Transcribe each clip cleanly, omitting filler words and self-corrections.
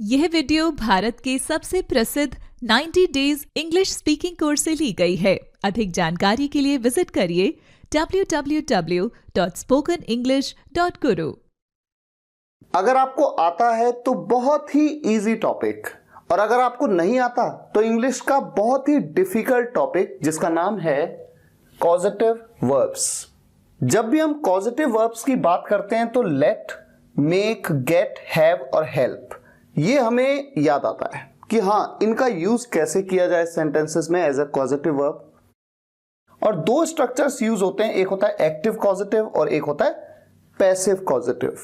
यह वीडियो भारत के सबसे प्रसिद्ध 90 डेज इंग्लिश स्पीकिंग कोर्स से ली गई है। अधिक जानकारी के लिए विजिट करिए www.spokenenglish.guru। अगर आपको आता है तो बहुत ही इजी टॉपिक, और अगर आपको नहीं आता तो इंग्लिश का बहुत ही डिफिकल्ट टॉपिक जिसका नाम है कॉजेटिव वर्ब्स। जब भी हम कॉजेटिव वर्ब्स की बात करते हैं तो लेट, मेक, गेट, हैव और हेल्प, ये हमें याद आता है कि हाँ, इनका यूज कैसे किया जाए सेंटेंसेस में एज अ कॉजेटिव वर्ब। और दो स्ट्रक्चर्स यूज होते हैं, एक होता है एक्टिव कॉजेटिव और एक होता है पैसिव कॉजेटिव।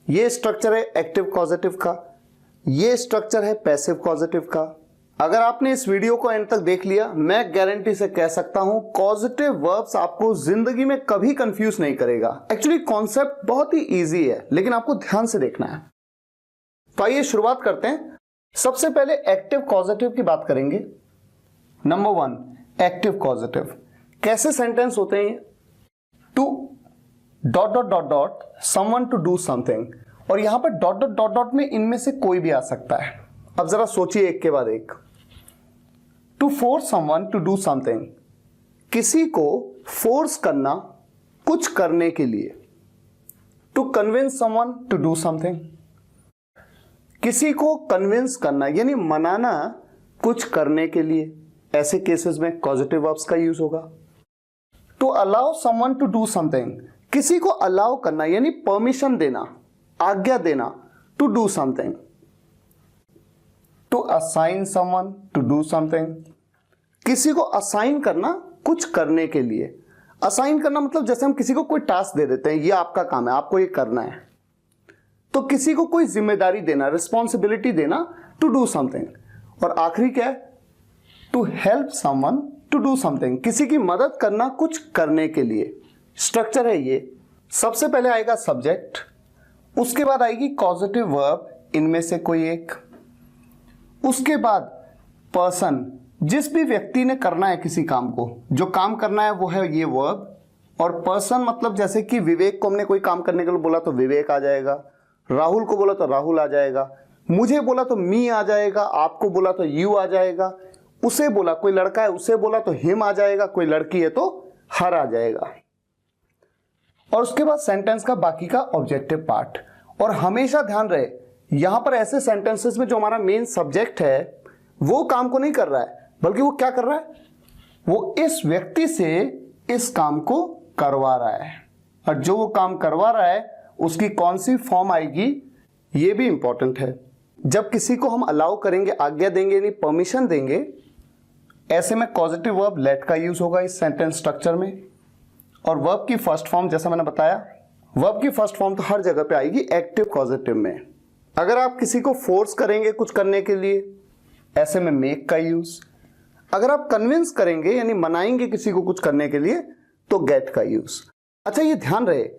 ये स्ट्रक्चर है एक्टिव कॉजेटिव का, ये स्ट्रक्चर है पैसिव कॉजेटिव का। अगर आपने इस वीडियो को एंड तक देख लिया, मैं गारंटी से कह सकता हूं कॉजेटिव वर्ब्स आपको जिंदगी में कभी कंफ्यूज नहीं करेगा। एक्चुअली कॉन्सेप्ट बहुत ही इजी है, लेकिन आपको ध्यान से देखना है। तो आइए शुरुआत करते हैं। सबसे पहले एक्टिव कॉजेटिव की बात करेंगे। नंबर 1, एक्टिव कॉजेटिव कैसे सेंटेंस होते हैं? To dot dot dot dot someone to do something, और यहां पर डॉट डॉट डॉट डॉट में इनमें से कोई भी आ सकता है। अब जरा सोचिए एक के बाद एक। To force someone to do something, किसी को फोर्स करना कुछ करने के लिए। To convince someone to do something, किसी को कन्विंस करना यानी मनाना कुछ करने के लिए। ऐसे केसेस में कॉजेटिव वर्ब्स का यूज होगा। To allow someone to do something, किसी को अलाउ करना यानी परमिशन देना, आज्ञा देना, to do something. To assign someone to do something, किसी को असाइन करना कुछ करने के लिए। असाइन करना मतलब जैसे हम किसी को कोई टास्क दे देते हैं, ये आपका काम है, आपको ये करना है। तो किसी को कोई जिम्मेदारी देना, रिस्पॉन्सिबिलिटी देना, टू डू समथिंग। और आखिरी क्या है? To help someone to do something, किसी की मदद करना कुछ करने के लिए। स्ट्रक्चर है ये। सबसे पहले आएगा सब्जेक्ट, उसके बाद आएगी कॉजेटिव वर्ब, इनमें से कोई एक, उसके बाद पर्सन, जिस भी व्यक्ति ने करना है किसी काम को, जो काम करना है वो है ये वर्ब। और पर्सन मतलब जैसे कि विवेक को हमने कोई काम करने के लिए बोला तो विवेक आ जाएगा, राहुल को बोला तो राहुल आ जाएगा, मुझे बोला तो मी आ जाएगा, आपको बोला तो यू आ जाएगा, उसे बोला, कोई लड़का है उसे बोला तो हिम आ जाएगा, कोई लड़की है तो हर आ जाएगा। और उसके बाद सेंटेंस का बाकी का ऑब्जेक्टिव पार्ट। और हमेशा ध्यान रहे, यहां पर ऐसे सेंटेंसेस में जो हमारा मेन सब्जेक्ट है वो काम को नहीं कर रहा है, बल्कि वो क्या कर रहा है? वो इस व्यक्ति से इस काम को करवा रहा है। और जो वो काम करवा रहा है उसकी कौन सी फॉर्म आएगी, ये भी इंपॉर्टेंट है। जब किसी को हम अलाउ करेंगे, आज्ञा देंगे यानी परमिशन देंगे, ऐसे में कॉजेटिव वर्ब लेट का यूज होगा इस सेंटेंस स्ट्रक्चर में। और वर्ब की फर्स्ट फॉर्म, जैसा मैंने बताया, वर्ब की फर्स्ट फॉर्म तो हर जगह पे आएगी एक्टिव कॉजेटिव में। अगर आप किसी को फोर्स करेंगे कुछ करने के लिए, ऐसे में मेक का यूज। अगर आप कन्विंस करेंगे यानी मनाएंगे किसी को कुछ करने के लिए, तो गेट का यूज। अच्छा, ये ध्यान रहे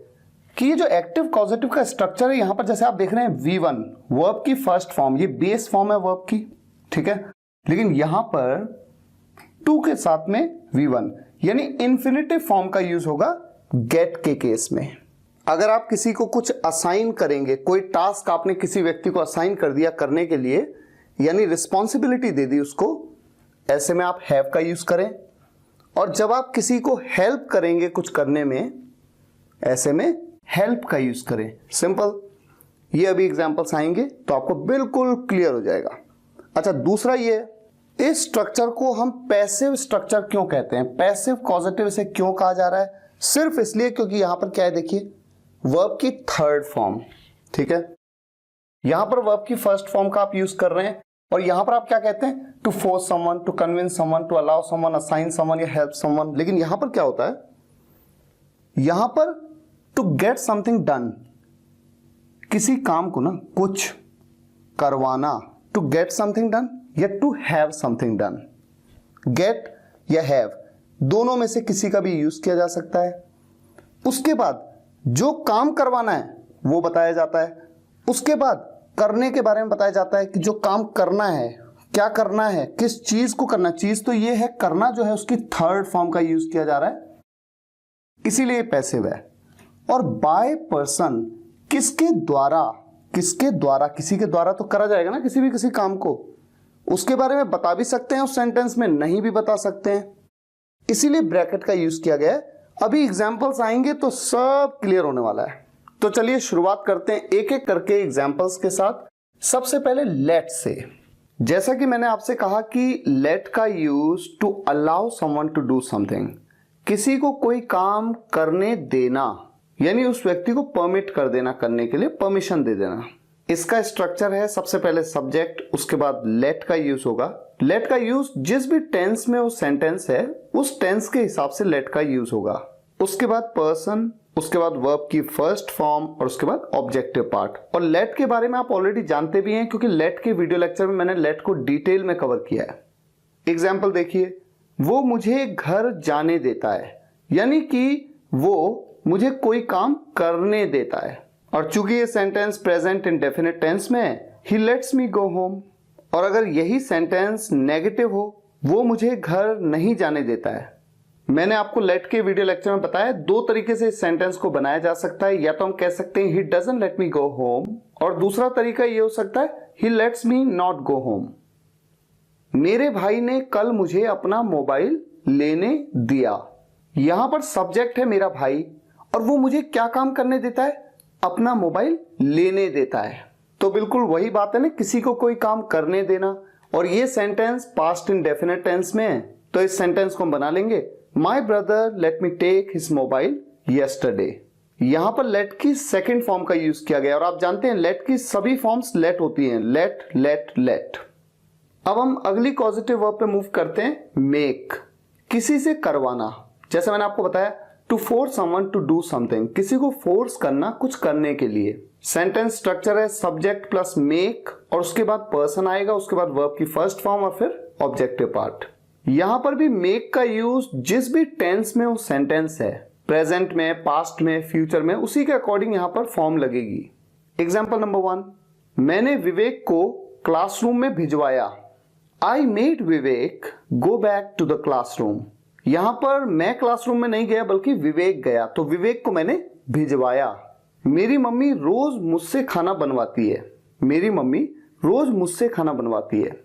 कि ये जो एक्टिव कॉजेटिव का स्ट्रक्चर है, यहां पर जैसे आप देख रहे हैं V1 वर्ब की फर्स्ट फॉर्म, ये बेस फॉर्म है वर्ब की, ठीक है। लेकिन यहां पर टू के साथ में V1 यानी इंफिनिटिव फॉर्म का यूज होगा गेट के केस में। अगर आप किसी को कुछ असाइन करेंगे, कोई टास्क आपने किसी व्यक्ति को असाइन कर दिया करने के लिए, यानी रिस्पॉन्सिबिलिटी दे दी उसको, ऐसे में आप हैव का यूज करें। और जब आप किसी को हेल्प करेंगे कुछ करने में, ऐसे में हेल्प का यूज करें। सिंपल। ये अभी एग्जांपल्स आएंगे तो आपको बिल्कुल क्लियर हो जाएगा। अच्छा, दूसरा ये, इस स्ट्रक्चर को हम पैसिव स्ट्रक्चर क्यों कहते हैं? पैसिव कॉजेटिव से क्यों कहा जा रहा है? सिर्फ इसलिए क्योंकि यहां पर क्या है, देखिए, वर्ब की थर्ड फॉर्म, ठीक है। यहां पर वर्ब की फर्स्ट फॉर्म का आप यूज कर रहे हैं, और यहां पर आप क्या कहते हैं? To force someone, to convince someone, to allow someone, assign someone या हेल्प समवन। लेकिन यहां पर क्या होता है? यहां पर टू गेट समथिंग डन, किसी काम को ना कुछ करवाना, टू गेट समथिंग डन या to have something done. Get या हैव दोनों में से किसी का भी यूज किया जा सकता है। उसके बाद जो काम करवाना है वो बताया जाता है, उसके बाद करने के बारे में बताया जाता है कि जो काम करना है, क्या करना है, किस चीज को करना। चीज तो ये है, करना जो है उसकी थर्ड फॉर्म का यूज किया जा रहा है, इसीलिए पैसिव है। और बाय पर्सन, किसके द्वारा किसके द्वारा, किसी के द्वारा तो करा जाएगा ना किसी काम को, उसके बारे में बता भी सकते हैं उस सेंटेंस में, नहीं भी बता सकते हैं, इसीलिए ब्रैकेट का यूज किया गया है। अभी एग्जाम्पल्स आएंगे तो सब क्लियर होने वाला है। तो चलिए शुरुआत करते हैं एक एक करके एग्जाम्पल्स के साथ। सबसे पहले लेट से। जैसा कि मैंने आपसे कहा कि लेट का use to allow someone to do something, किसी को कोई काम करने देना, यानी उस व्यक्ति को परमिट कर देना, करने के लिए परमिशन दे देना। इसका स्ट्रक्चर है सबसे पहले सब्जेक्ट, उसके बाद लेट का यूज होगा। लेट का यूज जिस भी टेंस में वो सेंटेंस है उस टेंस के हिसाब से लेट का यूज होगा। उसके बाद पर्सन, उसके बाद वर्ब की फर्स्ट फॉर्म और उसके बाद ऑब्जेक्टिव पार्ट। और लेट के बारे में आप ऑलरेडी जानते भी हैं क्योंकि लेट के वीडियो लेक्चर में मैंने लेट को डिटेल में कवर किया है। एग्जाम्पल देखिए, वो मुझे घर जाने देता है, यानी कि वो मुझे कोई काम करने देता है। और चूंकि ये सेंटेंस प्रेजेंट इंडेफिनिट टेंस में है, he lets me go home. और अगर यही सेंटेंस नेगेटिव हो, वो मुझे घर नहीं जाने देता है। मैंने आपको लेट के वीडियो लेक्चर में बताया दो तरीके से इस सेंटेंस को बनाया जा सकता है। या तो हम कह सकते हैं he doesn't let me go home, और दूसरा तरीका ये हो सकता है he lets me not go home. मेरे भाई ने कल मुझे अपना मोबाइल लेने दिया। यहां पर सब्जेक्ट है मेरा भाई और वो मुझे क्या काम करने देता है, अपना मोबाइल लेने देता है। तो बिल्कुल वही बात है ना, किसी को कोई काम करने देना। और ये सेंटेंस पास्ट इंडेफिनिट टेंस में है, तो इस सेंटेंस को हम बना लेंगे my brother let me take his mobile yesterday. यहां पर लेट की सेकेंड फॉर्म का यूज किया गया और आप जानते हैं लेट की सभी फॉर्म्स लेट होती हैं, लेट लेट लेट। अब हम अगली पॉजिटिव वर्ब पे मूव करते हैं, मेक, किसी से करवाना। जैसे मैंने आपको बताया to force someone to do something, किसी को फोर्स करना कुछ करने के लिए। सेंटेंस स्ट्रक्चर है सब्जेक्ट प्लस मेक और उसके बाद पर्सन आएगा, उसके बाद वर्ब की फर्स्ट फॉर्म और फिर ऑब्जेक्टिव पार्ट। यहां पर भी मेक का यूज जिस भी टेंस में वो सेंटेंस है, प्रेजेंट में, पास्ट में, फ्यूचर में, उसी के अकॉर्डिंग यहां पर फॉर्म लगेगी। एग्जाम्पल नंबर 1, मैंने विवेक को क्लासरूम में भिजवाया। I made Vivek go back to the classroom. यहां पर मैं क्लासरूम में नहीं गया बल्कि विवेक गया, तो विवेक को मैंने भिजवाया। मेरी मम्मी रोज मुझसे खाना बनवाती है। मेरी मम्मी रोज मुझसे खाना बनवाती है।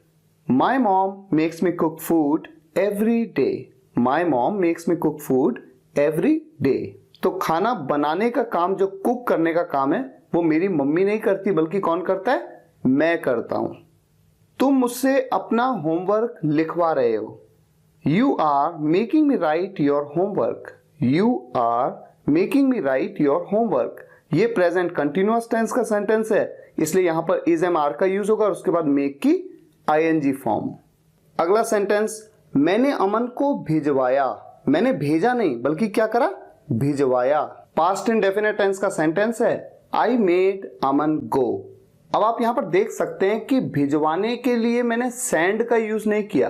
My mom makes me cook food every day. My mom makes me cook food every day. तो खाना बनाने का काम, जो कुक करने का काम है, वो मेरी मम्मी नहीं करती बल्कि कौन करता है, मैं करता हूं। तुम मुझसे अपना होमवर्क लिखवा रहे हो। You are making me write your homework. You are making me write your homework. ये प्रेजेंट कंटिन्यूअस टेंस का सेंटेंस है, इसलिए यहां पर इज एम आर का यूज होगा और उसके बाद मेक की आईएनजी फॉर्म। अगला सेंटेंस, मैंने अमन को भिजवाया। मैंने भेजा नहीं बल्कि क्या करा, भिजवाया। पास्ट इंडेफिनिट टेंस का सेंटेंस है आई मेड अमन गो। अब आप यहां पर देख सकते हैं कि भिजवाने के लिए मैंने सेंड का यूज नहीं किया,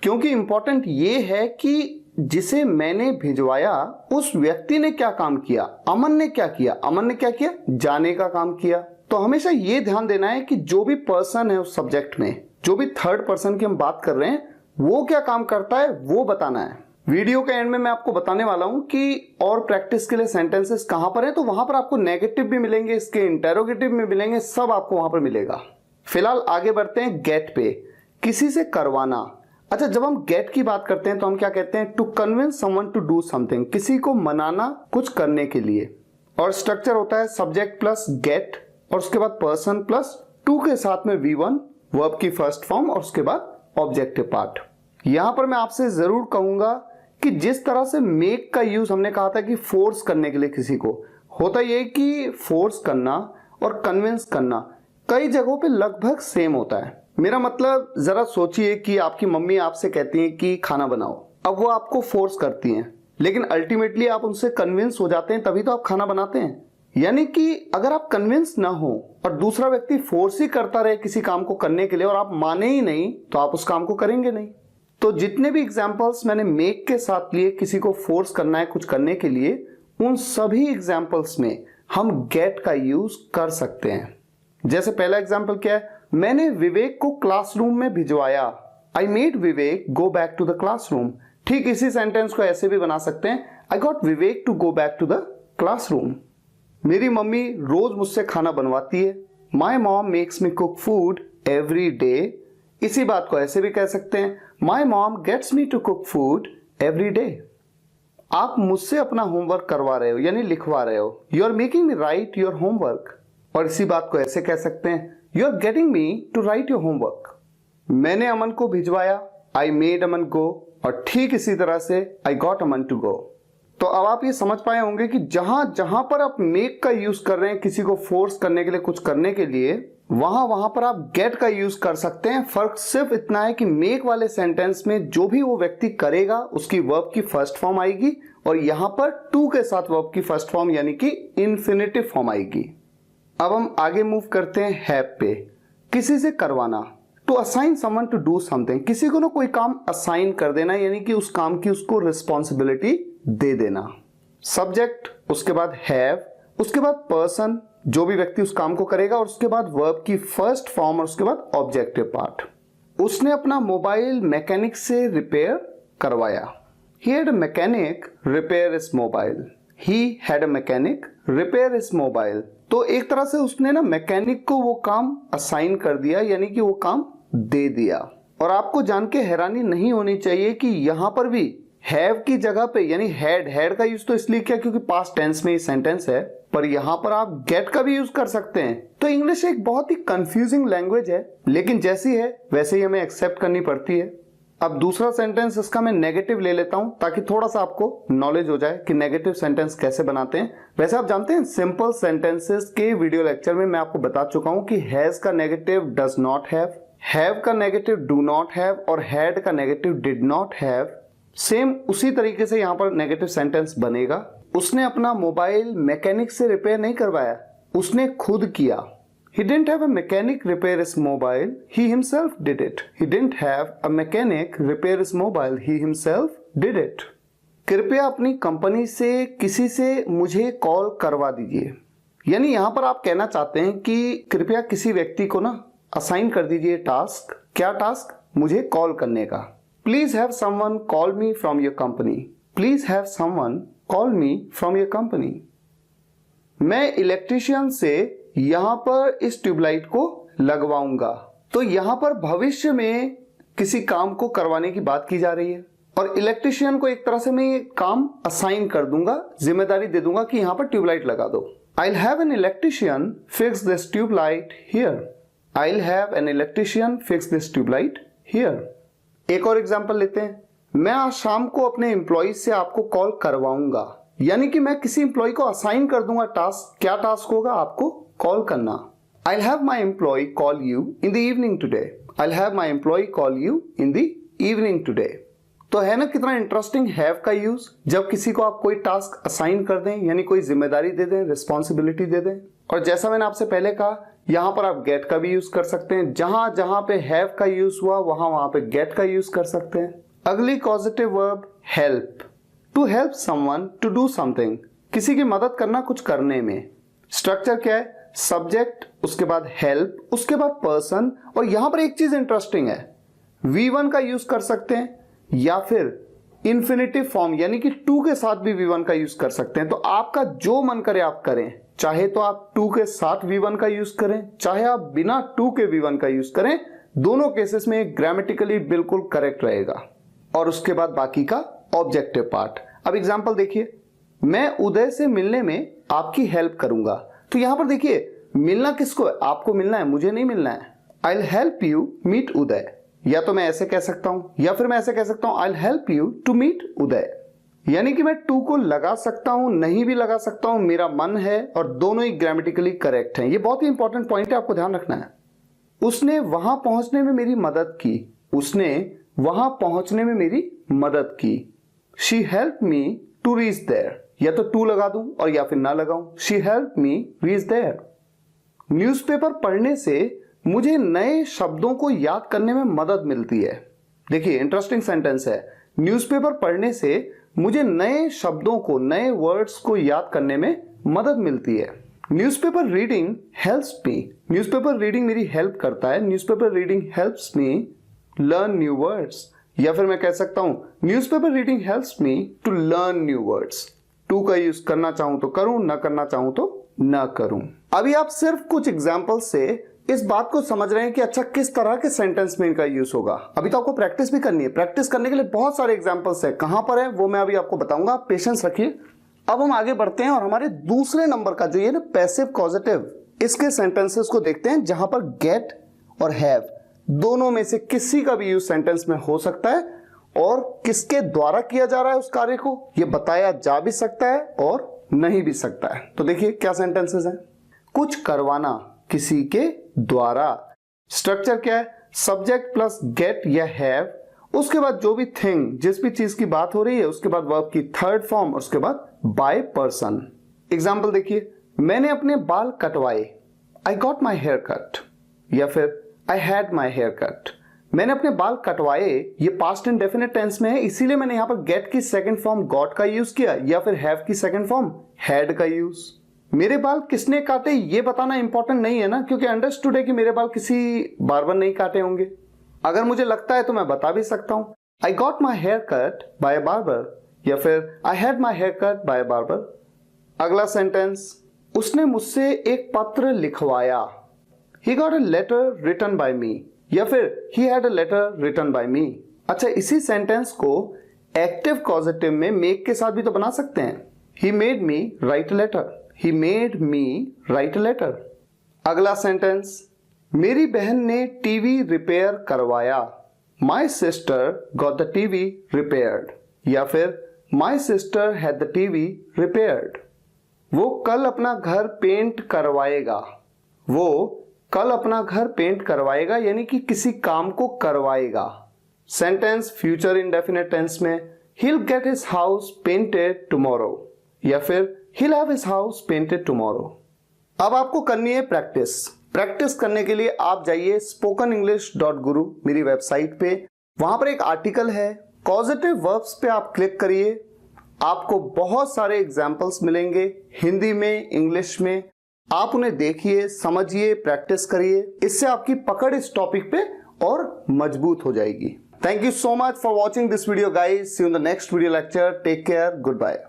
क्योंकि इंपॉर्टेंट ये है कि जिसे मैंने भिजवाया उस व्यक्ति ने क्या काम किया, अमन ने क्या किया। अमन ने क्या किया, जाने का काम किया। तो हमेशा ये ध्यान देना है कि जो भी पर्सन है उस सब्जेक्ट में, जो भी थर्ड पर्सन की हम बात कर रहे हैं, वो क्या काम करता है वो बताना है। वीडियो के एंड में मैं आपको बताने वाला हूं कि और प्रैक्टिस के लिए सेंटेंसेस कहां पर है, तो वहां पर आपको नेगेटिव भी मिलेंगे, इसके इंटेरोगेटिव में मिलेंगे, सब आपको वहां पर मिलेगा। फिलहाल आगे बढ़ते हैं गेट पे, किसी से करवाना। अच्छा, जब हम गेट की बात करते हैं तो हम क्या कहते हैं, to convince someone to do something, किसी को मनाना कुछ करने के लिए। और स्ट्रक्चर होता है सब्जेक्ट प्लस गेट और उसके बाद पर्सन प्लस टू के साथ में V1 वर्ब की फर्स्ट फॉर्म और उसके बाद ऑब्जेक्टिव पार्ट। यहां पर मैं आपसे जरूर कहूंगा कि जिस तरह से मेक का यूज हमने कहा था कि फोर्स करने के लिए किसी को, होता यह कि फोर्स करना और कन्विंस करना कई जगहों पे लगभग सेम होता है। मेरा मतलब जरा सोचिए कि आपकी मम्मी आपसे कहती हैं कि खाना बनाओ, अब वो आपको फोर्स करती हैं, लेकिन अल्टीमेटली आप उनसे कन्विंस हो जाते हैं, तभी तो आप खाना बनाते हैं। यानी कि अगर आप कन्विंस ना हो और दूसरा व्यक्ति फोर्स ही करता रहे किसी काम को करने के लिए और आप माने ही नहीं, तो आप उस काम को करेंगे नहीं। तो जितने भी एग्जाम्पल्स मैंने मेक के साथ लिए, किसी को फोर्स करना है कुछ करने के लिए, उन सभी एग्जाम्पल्स में हम गेट का यूज कर सकते हैं। जैसे पहला एग्जाम्पल क्या है, मैंने विवेक को क्लासरूम में भिजवाया। I made Vivek go back to the classroom. ठीक इसी सेंटेंस को ऐसे भी बना सकते हैं, I got Vivek to go back to the classroom. मेरी मम्मी रोज मुझसे खाना बनवाती है। My mom makes me cook food every day. इसी बात को ऐसे भी कह सकते हैं, my mom gets me to cook food every day. आप मुझसे अपना होमवर्क करवा रहे हो यानी लिखवा रहे हो, you are making me write your homework. और इसी बात को ऐसे कह सकते हैं, you are getting me to write your homework. मैंने अमन को भिजवाया, आई मेड अमन गो। और ठीक इसी तरह से I got Aman to go. तो अब आप ये समझ पाए होंगे कि जहां जहां पर आप मेक का यूज कर रहे हैं किसी को फोर्स करने के लिए, कुछ करने के लिए, वहां वहां पर आप गेट का यूज कर सकते हैं। फर्क सिर्फ इतना है कि मेक वाले सेंटेंस में जो भी वो व्यक्ति करेगा उसकी वर्ब की फर्स्ट फॉर्म आएगी, और यहां पर टू के साथ वर्ब की फर्स्ट फॉर्म यानी कि इंफिनिटिव फॉर्म आएगी। अब हम आगे मूव करते हैं हैव पे। किसी से करवाना, to assign someone to do something, किसी को ना कोई काम असाइन कर देना यानी कि उस काम की उसको रिस्पॉन्सिबिलिटी दे देना। सब्जेक्ट, उसके बाद हैव, उसके बाद पर्सन जो भी व्यक्ति उस काम को करेगा, और उसके बाद वर्ब की फर्स्ट फॉर्म, और उसके बाद ऑब्जेक्टिव पार्ट। उसने अपना मोबाइल मैकेनिक से रिपेयर करवाया। He had a mechanic repair his mobile. He had a mechanic repair his mobile. तो एक तरह से उसने ना मैकेनिक को वो काम असाइन कर दिया यानी कि वो काम दे दिया। और आपको जान के हैरानी नहीं होनी चाहिए कि यहां पर भी हैव की जगह पे यानी हैड का यूज तो इसलिए किया क्योंकि पास्ट टेंस में ये सेंटेंस है, पर यहां पर आप गेट का भी यूज कर सकते हैं। तो इंग्लिश एक बहुत ही कंफ्यूजिंग लैंग्वेज है, लेकिन जैसी है वैसे ही हमें एक्सेप्ट करनी पड़ती है। अब दूसरा सेंटेंस इसका मैं नेगेटिव ले लेता हूं ताकि थोड़ा सा आपको नॉलेज हो जाए कि नेगेटिव सेंटेंस कैसे बनाते हैं। वैसे आप जानते हैं सिंपल सेंटेंसेस के वीडियो लेक्चर में मैं आपको बता चुका हूं कि हैज का नेगेटिव डज नॉट हैव का नेगेटिव डू नॉट हैव, और हैड का negative did not have. Same उसी तरीके से यहां पर नेगेटिव सेंटेंस बनेगा। उसने अपना मोबाइल मैकेनिक से रिपेयर नहीं करवाया, उसने खुद किया। He didn't have a mechanic repair his mobile, he himself did it. He didn't have a mechanic repair his mobile, he himself did it. कृपया अपनी कंपनी से किसी से मुझे कॉल करवा दीजिए। यानी यहां पर आप कहना चाहते हैं कि कृपया किसी व्यक्ति को ना असाइन कर दीजिए टास्क। क्या टास्क? मुझे कॉल करने का। Please have someone call me from your company. Please have someone call me from your company. मैं इलेक्ट्रीशियन से यहां पर इस ट्यूबलाइट को लगवाऊंगा। तो यहां पर भविष्य में किसी काम को करवाने की बात की जा रही है, और इलेक्ट्रीशियन को एक तरह से मैं ये काम असाइन कर दूंगा, जिम्मेदारी दे दूंगा कि यहां पर ट्यूबलाइट लगा दो। I will have an electrician fix this tubelight here. I will have an electrician fix this tubelight here. एक और एग्जाम्पल लेते हैं। मैं आज शाम को अपने एम्प्लॉय से आपको कॉल करवाऊंगा, यानी कि मैं किसी एम्प्लॉय को असाइन कर दूंगा टास्क। क्या टास्क होगा? आपको कॉल करना। I'll have my employee call you in the evening today. I'll have my employee call you in the evening today. तो है ना कितना इंटरेस्टिंग हैव का यूज, जब किसी को आप कोई टास्क असाइन कर दें यानी कोई जिम्मेदारी दे दें, रिस्पॉन्सिबिलिटी दे दें। और जैसा मैंने आपसे पहले कहा, यहां पर आप गेट का भी यूज कर सकते हैं। जहां जहां पे हैव का यूज हुआ वहां वहां पे गेट का यूज कर सकते हैं। अगली causative verb help. To help someone to do something, किसी की मदद करना कुछ करने में। स्ट्रक्चर क्या है? सब्जेक्ट, उसके बाद हेल्प, उसके बाद पर्सन। और यहां पर एक चीज इंटरेस्टिंग है, V1 का यूज कर सकते हैं या फिर इंफिनिटिव फॉर्म यानी कि टू के साथ भी V1 का यूज कर सकते हैं। तो आपका जो मन करे आप करें, चाहे तो आप टू के साथ V1 का यूज करें, चाहे आप बिना टू के V1 का यूज करें। दोनों केसेस में ग्रामेटिकली बिल्कुल करेक्ट रहेगा। और उसके बाद बाकी का ऑब्जेक्टिव पार्ट। अब एग्जाम्पल देखिए, मैं उदय से मिलने में आपकी हेल्प करूंगा। तो यहां पर देखिए, मिलना किसको है? आपको मिलना है, मुझे नहीं मिलना है। I will help you meet Uday. या तो मैं ऐसे कह सकता हूं या फिर मैं ऐसे कह सकता हूं, I will help you to meet Uday. यानी कि मैं टू को लगा सकता हूं, नहीं भी लगा सकता हूं, मेरा मन है, और दोनों ही ग्रामेटिकली करेक्ट हैं। ये बहुत ही इंपॉर्टेंट पॉइंट है, आपको ध्यान रखना है। उसने वहां पहुंचने में मेरी मदद की। उसने वहां पहुंचने में मेरी मदद की। She help me to reach there. या तो टू लगा दूं और या फिर ना लगाऊं। She help me reach there. Newspaper पढ़ने से मुझे नए शब्दों को याद करने में मदद मिलती है। देखिए इंटरेस्टिंग सेंटेंस है। न्यूज़पेपर पढ़ने से मुझे नए शब्दों को, नए वर्ड्स को याद करने में मदद मिलती है। Newspaper reading helps me. Newspaper reading मेरी हेल्प करता है। Newspaper reading helps me learn new words. या फिर मैं कह सकता हूं, newspaper reading helps me to learn new words. To का यूज करना चाहूं तो करूं, ना करना चाहूं तो न करूं। अभी आप सिर्फ कुछ एग्जाम्पल से इस बात को समझ रहे हैं कि अच्छा किस तरह के सेंटेंस में इनका यूज होगा। अभी तो आपको प्रैक्टिस भी करनी है। प्रैक्टिस करने के लिए बहुत सारे एग्जाम्पल्स है, कहां पर है वो मैं अभी आपको बताऊंगा, पेशेंस रखिए। अब हम आगे बढ़ते हैं और हमारे दूसरे नंबर का जो ये ना पैसिव कॉजेटिव, इसके सेंटेंसेस को देखते हैं जहां पर गेट और हैव दोनों में से किसी का भी यूज सेंटेंस में हो सकता है और किसके द्वारा किया जा रहा है उस कार्य को ये बताया जा भी सकता है और नहीं भी सकता है। तो देखिए क्या सेंटेंसेस हैं। कुछ करवाना किसी के द्वारा, स्ट्रक्चर क्या है, सब्जेक्ट प्लस गेट या हैव, उसके बाद जो भी थिंग, जिस भी चीज की बात हो रही है, उसके बाद वर्ब की थर्ड फॉर्म, उसके बाद बाय पर्सन। एग्जाम्पल देखिए, मैंने अपने बाल कटवाए, I got my hair cut, या फिर I had my hair cut. मैंने अपने बाल कटवाए, ये पास्ट इंडेफिनिट टेंस में है, इसीलिए मैंने यहां पर गेट की सेकंड फॉर्म गॉट का यूज किया, या फिर हैव की सेकंड फॉर्म हैड का यूज। मेरे बाल किसने काटे ये बताना इंपॉर्टेंट नहीं है ना, क्योंकि अंडरस्टूड है कि मेरे बाल किसी बार्बर नहीं काटे होंगे। अगर मुझे लगता है तो मैं बता भी सकता हूं, I got my hair cut by barber, या फिर I had my hair cut by barber. अगला सेंटेंस, उसने मुझसे एक पत्र लिखवाया, he got a letter written by me, या फिर he had a letter written by me। अच्छा, इसी सेंटेंस को एक्टिव कॉजेटिव में मेक के साथ भी तो बना सकते हैं। he made me write a letter, he made me write a letter। अगला सेंटेंस, मेरी बहन ने टीवी रिपेयर करवाया, my sister got the TV repaired, या फिर my sister had the TV repaired। वो कल अपना घर पेंट करवाएगा, वो कल अपना घर पेंट करवाएगा यानी कि किसी काम को करवाएगा। सेंटेंस फ्यूचर इंडेफिनिट टेंस में, he'll get his house painted tomorrow, या फिर he'll have his house painted tomorrow। अब आपको करनी है प्रैक्टिस। प्रैक्टिस करने के लिए आप जाइए spokenenglish.guru मेरी वेबसाइट पे, वहां पर एक आर्टिकल है, कॉजेटिव वर्ब्स पे आप क्लिक करिए। आपको बहुत सारे एग्जाम्पल्स मिलेंगे हिंदी में, इंग्लिश में। आप उन्हें देखिए, समझिए, प्रैक्टिस करिए, इससे आपकी पकड़ इस टॉपिक पे और मजबूत हो जाएगी। Thank you so much for watching this video guys. See you in the next video lecture. Take care, good bye.